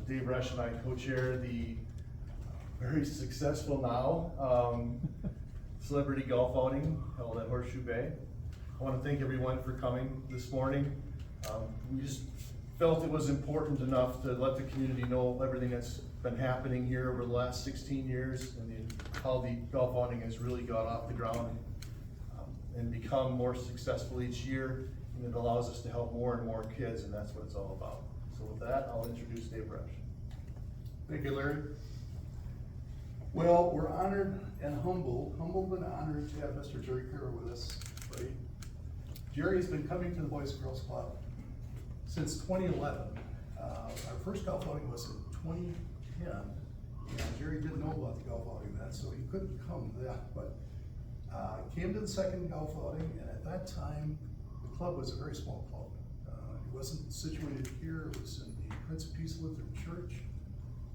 Dave Resch and I co-chair the very successful now celebrity golf outing held at Horseshoe Bay. I want to thank everyone for coming this morning. We just felt it was important enough to let the community know everything that's been happening here over the last 16 years and how the golf outing has really got off the ground and become more successful each year, and it allows us to help more and more kids, and that's what it's all about. So with that, I'll introduce Dave Resch. Thank you, Larry. Well, we're honored and humbled and honored to have Mr. Jerry Kramer with us, right? Jerry's been coming to the Boys and Girls Club since 2011. Our first golf outing was in 2010, and Jerry didn't know about the golf outing then, so he couldn't come to that, but came to the second golf outing, and at that time, the club was a very small club. It wasn't situated here, it was in the Prince of Peace Lutheran Church.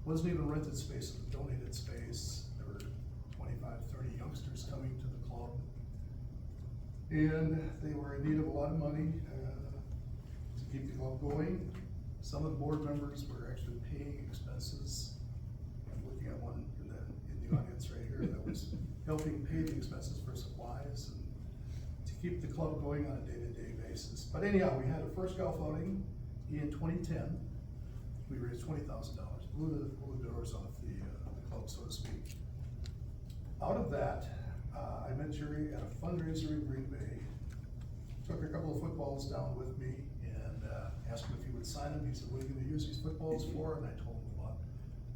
Wasn't even rented space, it was donated space. There were 25, 30 youngsters coming to the club. And they were in need of a lot of money to keep the club going. Some of the board members were actually paying expenses. I'm looking at one in the audience right here that was helping pay the expenses for supplies and to keep the club going on a day-to-day basis. But anyhow, we had a first golf outing in 2010. We raised $20,000, blew the doors off the club, so to speak. Out of that, I met Jerry at a fundraiser in Green Bay, took a couple of footballs down with me, and asked him if he would sign them. He said, "What are you going to use these footballs for?" And I told him about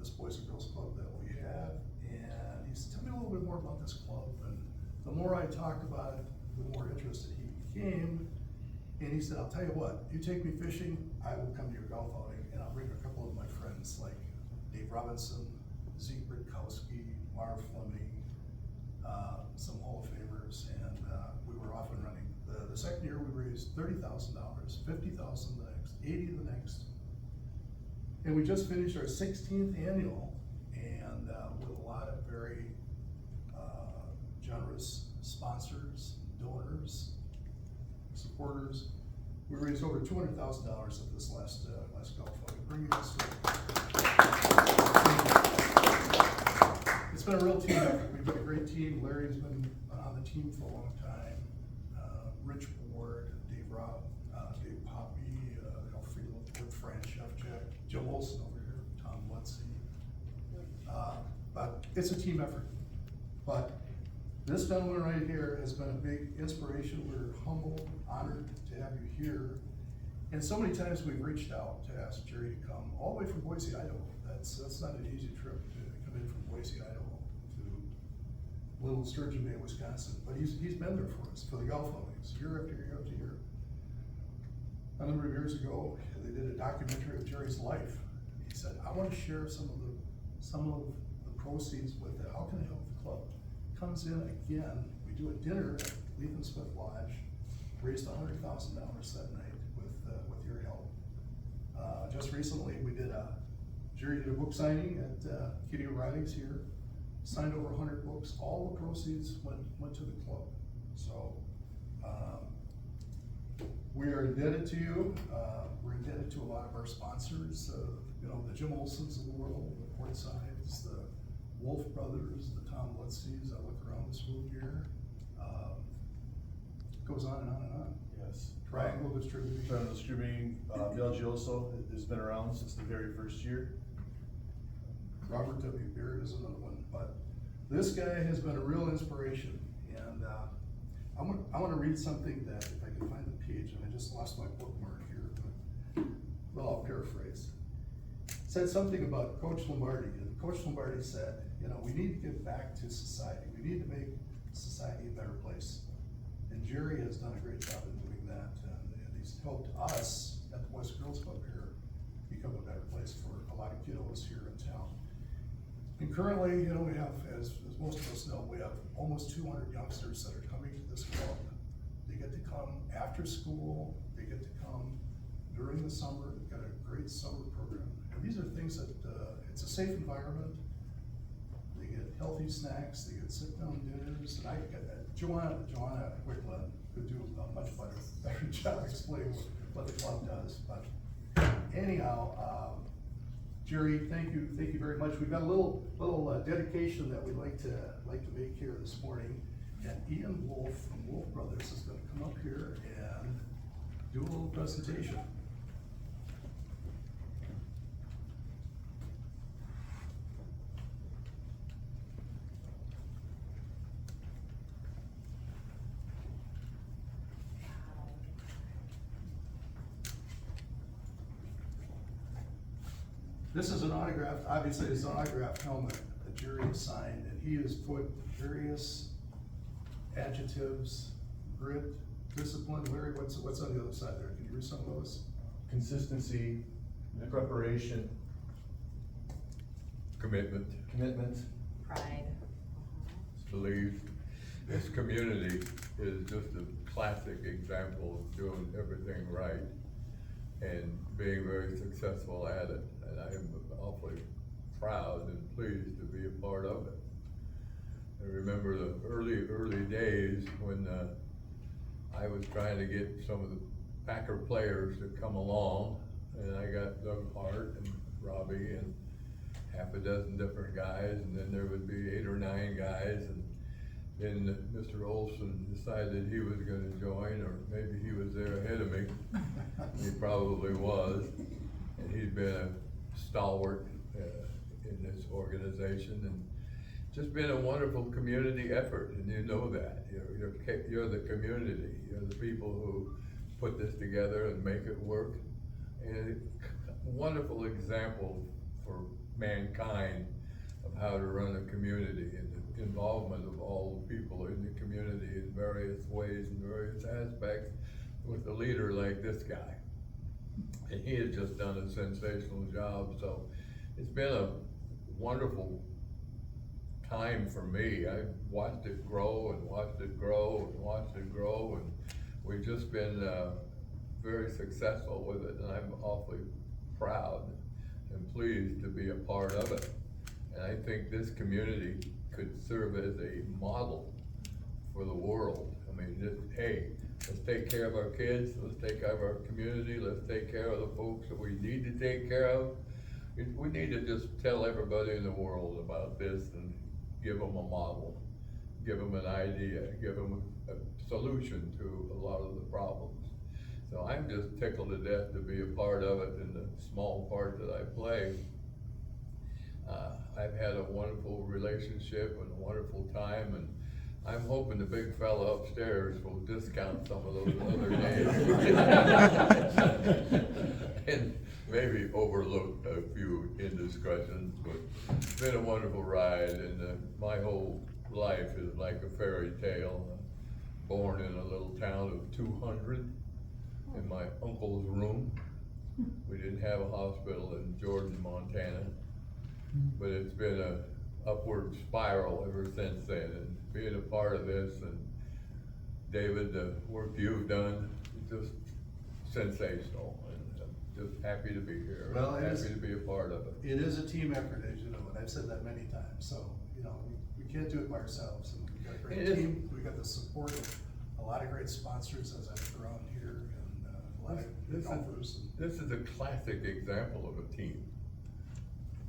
this Boys and Girls Club that we have, and he said, "Tell me a little bit more about this club." And the more I talked about it, the more interested he became. And he said, "I'll tell you what, you take me fishing, I will come to your golf outing, and I'll bring a couple of my friends like Dave Robinson, Zeke Britkowski, Marv Fleming, some Hall of Famers, and we were off and running. The second year we raised $30,000, $50,000 the next, $80,000 the next. And we just finished our 16th annual, and with a lot of very generous sponsors, donors, supporters. We raised over $200,000 at this last golf outing, bringing us it's been a real team effort. We've got a great team. Larry's been on the team for a long time. Rich Ward, Dave Poppy, with Fran Shevchak, Joe Olson over here, Tom Lutzy. But it's a team effort. But this gentleman right here has been a big inspiration. We're humbled, honored to have you here. And so many times we've reached out to ask Jerry to come all the way from Boise, Idaho. That's not an easy trip to come in from Boise, Idaho to Little Sturgeon Bay, Wisconsin. But he's been there for us, for the golf outings, year after year after year. A number of years ago, they did a documentary of Jerry's life. He said, "I want to share some of the proceeds with it. How can I help the club?" Comes in again, we do a dinner at Leith & Smith Lodge, raised $100,000 that night with your help. Just recently, Jerry did a book signing at Kitty O'Reilly's here, signed over 100 books. All the proceeds went to the club. So we are indebted to you. We're indebted to a lot of our sponsors, the Jim Olsons of the world, the Portsides, the Wolf Brothers, the Tom Lutzys. I look around this room here. Goes on and on and on. Yes. Triangle Distributing. Bill Gioso has been around since the very first year. Robert W. Beard is another one, but this guy has been a real inspiration. And I want to read something that, if I can find the page, and I just lost my bookmark here, but I'll paraphrase. It said something about Coach Lombardi, and Coach Lombardi said, we need to give back to society. We need to make society a better place. And Jerry has done a great job in doing that, and he's helped us at the Boys and Girls Club here become a better place for a lot of kiddos here in town. And currently, we have, as most of us know, we have almost 200 youngsters that are coming to this club. They get to come after school, they get to come during the summer. They've got a great summer program. And these are things that, it's a safe environment. They get healthy snacks, they get sit-down dinners, and Joanna Wicklund could do a much better job explaining what the club does. But anyhow, Jerry, thank you very much. We've got a little dedication that we'd like to make here this morning. And Ian Wolf from Wolf Brothers is gonna come up here and do a little presentation. This is an autograph, obviously it's an autographed helmet that Jerry has signed, and he has put various adjectives, grit, discipline. Larry, what's on the other side there? Can you read some of those? Consistency, preparation, Commitment, Pride. belief. This community is just a classic example of doing everything right and being very successful at it. And I am awfully proud and pleased to be a part of it. I remember the early days when I was trying to get some of the Packer players to come along, and I got Doug Hart and Robbie and half a dozen different guys, and then there would be 8 or 9 guys, and then Mr. Olson decided he was gonna join, or maybe he was there ahead of me. He probably was, and he'd been a stalwart in this organization, and just been a wonderful community effort, and you know that. You're the community, you're the people who put this together and make it work. And a wonderful example for mankind of how to run a community, and the involvement of all the people in the community in various ways and various aspects with a leader like this guy. And he has just done a sensational job, so it's been a wonderful time for me. I've watched it grow and watched it grow and watched it grow, and we've just been very successful with it, and I'm awfully proud and pleased to be a part of it. And I think this community could serve as a model for the world. I mean, hey, let's take care of our kids, let's take care of our community, let's take care of the folks that we need to take care of. We need to just tell everybody in the world about this and give them a model, give them an idea, give them a solution to a lot of the problems. So I'm just tickled to death to be a part of it in the small part that I play. I've had a wonderful relationship and a wonderful time, and I'm hoping the big fella upstairs will discount some of those other names. And maybe overlook a few indiscretions, but it's been a wonderful ride, and my whole life is like a fairy tale. Born in a little town of 200 in my uncle's room. We didn't have a hospital in Jordan, Montana, but it's been a upward spiral ever since then, and being a part of this, and David, the work you've done is just sensational, and I'm just happy to be here. Well, happy to be a part of it. It is a team effort, as you know, and I've said that many times. So, you know, we can't do it by ourselves, and we've got a great team. We've got the support of a lot of great sponsors, as I look around here, and a lot of golfers. This is a classic example of a team.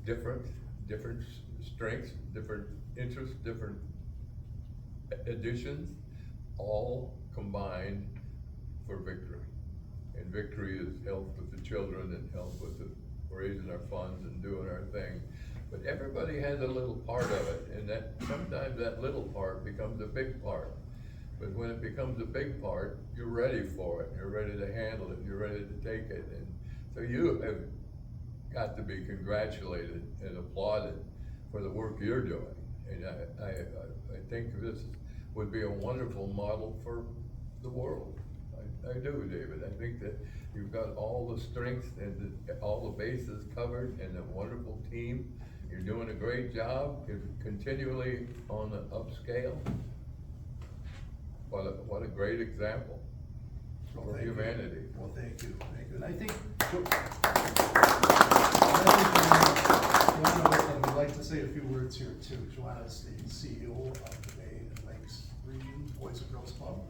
Different strengths, different interests, different additions, all combined for victory. And victory is health with the children and health with the raising our funds and doing our thing. But everybody has a little part of it, and that sometimes that little part becomes a big part. But when it becomes a big part, you're ready for it, you're ready to handle it, you're ready to take it. And so you have got to be congratulated and applauded for the work you're doing. And I think this would be a wonderful model for the world. I do, David. I think that you've got all the strengths and all the bases covered, and a wonderful team. You're doing a great job. You're continually on the upscale. What a great example for humanity. Well, thank you. And I think one would like to say a few words here too. Joanna's the CEO of the Bay and Lakes Region Boys and Girls Club.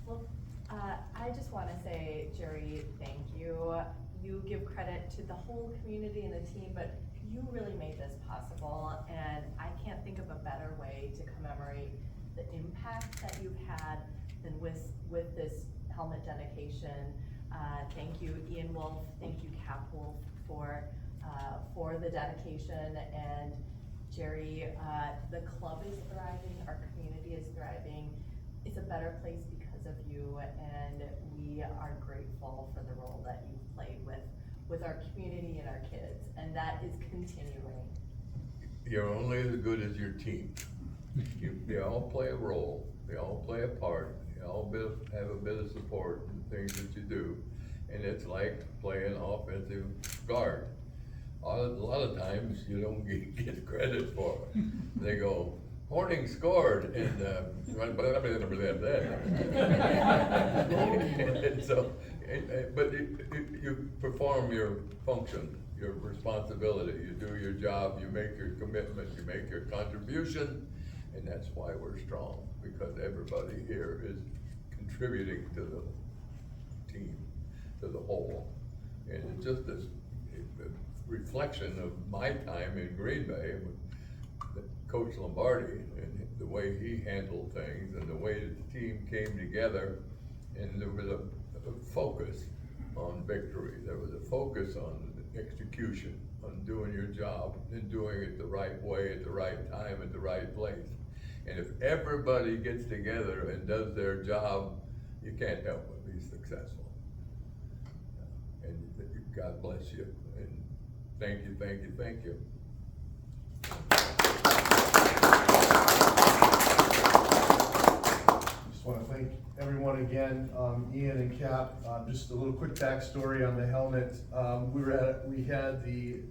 Well, I just want to say, Jerry, thank you. you give credit to the whole community and the team, but you really made this possible, and I can't think of a better way to commemorate the impact that you've had than with this helmet dedication. Thank you, Ian Wolf, thank you, Cap Wolf, for the dedication, and Jerry, the club is thriving, our community is thriving. It's a better place because of you, and we are grateful for the role that you've played with our community and our kids, and that is continuing. You're only as good as your team. They all play a role, they all play a part, they all have a bit of support in things that you do, and it's like playing offensive guard. A lot of times you don't get credit for it. They go, Horning scored, and and so, but you perform your function, your responsibility, you do your job, you make your commitment, you make your contribution, and that's why we're strong, because everybody here is contributing to the team, to the whole. And it's just this reflection of my time in Green Bay with Coach Lombardi and the way he handled things and the way the team came together, and there was a focus on victory. There was a focus on execution, on doing your job and doing it the right way at the right time at the right place. And if everybody gets together and does their job, you can't help but be successful. And God bless you, and thank you, thank you, thank you. Just want to thank everyone again, Ian and Cap. Just a little quick backstory on the helmet. We had the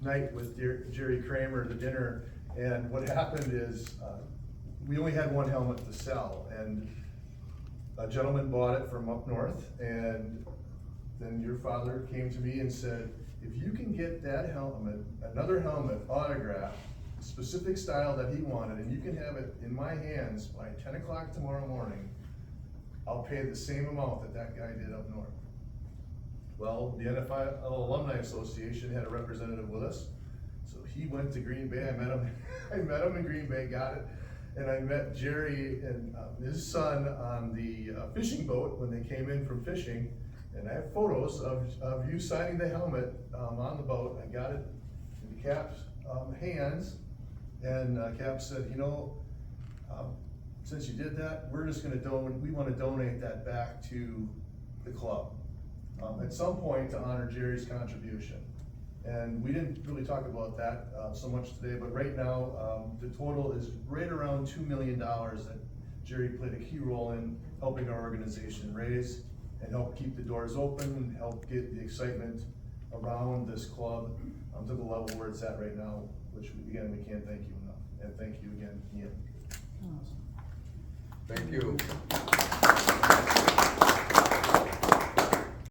night with Jerry Kramer, the dinner, and what happened is we only had one helmet to sell, and a gentleman bought it from up north, and then your father came to me and said, if you can get that helmet, another helmet autographed, specific style that he wanted, and you can have it in my hands by 10 o'clock tomorrow morning, I'll pay the same amount that that guy did up north. Well, the NFL Alumni Association had a representative with us, so he went to Green Bay. I met him. I met him in Green Bay, got it, and I met Jerry and his son on the fishing boat when they came in from fishing. And I have photos of you signing the helmet on the boat. I got it in Cap's hands, and Cap said, you know, since you did that, we're just gonna we wanna donate that back to the club at some point to honor Jerry's contribution. And we didn't really talk about that so much today, but right now, the total is right around $2 million that Jerry played a key role in helping our organization raise and help keep the doors open, help get the excitement around this club to the level where it's at right now, which again, we can't thank you enough. And thank you again, Ian. Thank you.